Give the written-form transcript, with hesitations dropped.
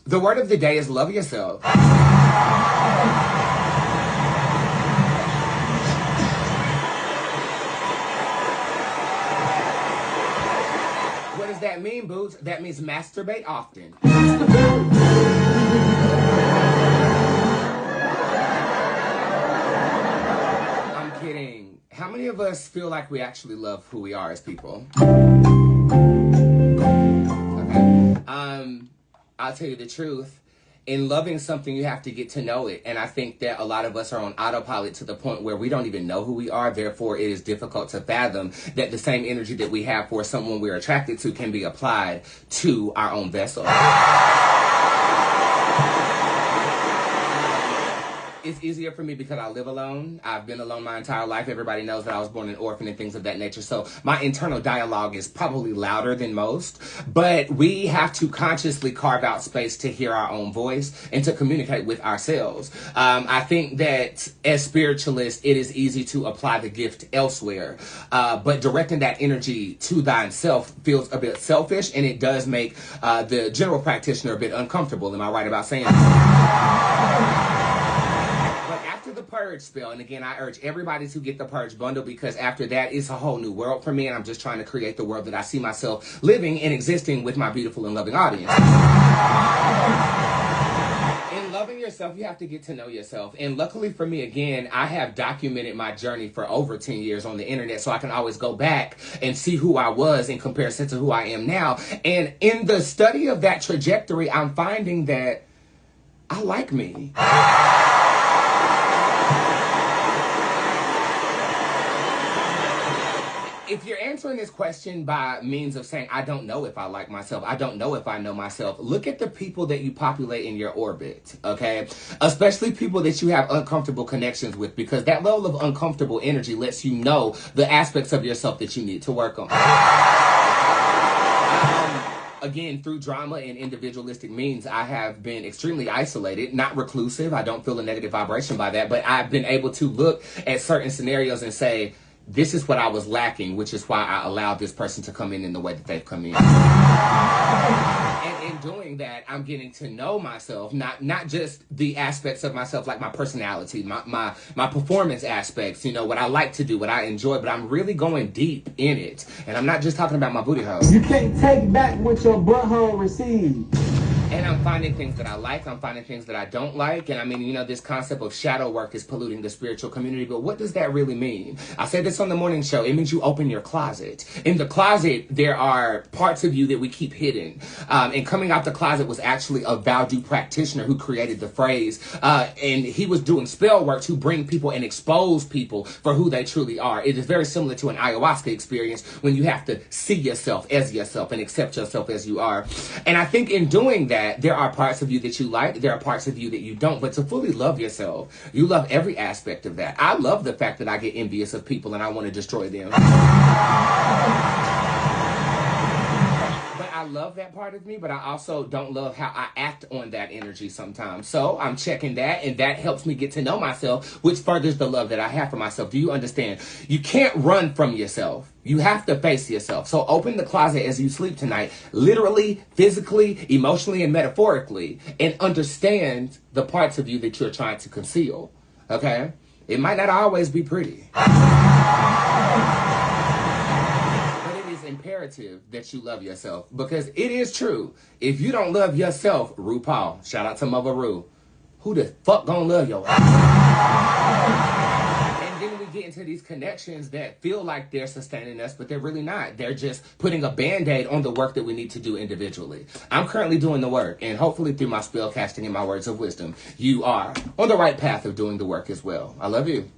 The word of the day is love yourself. What does that mean, Bootz? That means masturbate often. I'm kidding. How many of us feel like we actually love who we are as people? Okay. I'll tell you the truth. In loving something, you have to get to know it. And I think that a lot of us are on autopilot to the point where we don't even know who we are. Therefore, it is difficult to fathom that the same energy that we have for someone we're attracted to can be applied to our own vessel. It's easier for me because I live alone. I've been alone my entire life. Everybody knows that I was born an orphan and things of that nature. So my internal dialogue is probably louder than most. But we have to consciously carve out space to hear our own voice and to communicate with ourselves. I think that as spiritualists, it is easy to apply the gift elsewhere. But directing that energy to thyself feels a bit selfish, and it does make the general practitioner a bit uncomfortable. Am I right about saying that? The purge spell, and again, I urge everybody to get the purge bundle, because after that, it's a whole new world for me, and I'm just trying to create the world that I see myself living and existing with my beautiful and loving audience. In loving yourself, you have to get to know yourself. And luckily for me, again, I have documented my journey for over 10 years on the internet, so I can always go back and see who I was in comparison to who I am now. And in the study of that trajectory, I'm finding that I like me. If you're answering this question by means of saying, I don't know if I like myself, I don't know if I know myself, look at the people that you populate in your orbit, okay? Especially people that you have uncomfortable connections with, because that level of uncomfortable energy lets you know the aspects of yourself that you need to work on. Again, through drama and individualistic means, I have been extremely isolated, not reclusive. I don't feel a negative vibration by that, but I've been able to look at certain scenarios and say, this is what I was lacking, which is why I allowed this person to come in the way that they've come in. And in doing that, I'm getting to know myself, not just the aspects of myself, like my personality, my performance aspects, you know, what I like to do, what I enjoy, but I'm really going deep in it. And I'm not just talking about my booty hole. You can't take back what your butthole received. And I'm finding things that I like. I'm finding things that I don't like. And I mean, you know, this concept of shadow work is polluting the spiritual community. But what does that really mean? I said this on the morning show. It means you open your closet. In the closet, there are parts of you that we keep hidden. And coming out the closet was actually a Vaudu practitioner who created the phrase. And he was doing spell work to bring people and expose people for who they truly are. It is very similar to an ayahuasca experience when you have to see yourself as yourself and accept yourself as you are. And I think in doing that, there are parts of you that you like, there are parts of you that you don't, but to fully love yourself, you love every aspect of that. I love the fact that I get envious of people and I want to destroy them. But I love that part of me, but I also don't love how I act on that energy sometimes. So I'm checking that, and that helps me get to know myself, which furthers the love that I have for myself. Do you understand? You can't run from yourself. You have to face yourself. So open the closet as you sleep tonight, literally, physically, emotionally, and metaphorically, and understand the parts of you that you're trying to conceal, okay? It might not always be pretty. Imperative that you love yourself, because it is true. If you don't love yourself, RuPaul, shout out to Mother Ru, who the fuck gonna love your ass? And then we get into these connections that feel like they're sustaining us, but they're really not. They're just putting a band-aid on the work that we need to do individually. I'm currently doing the work, and hopefully through my spell casting and my words of wisdom, you are on the right path of doing the work as well. I love you.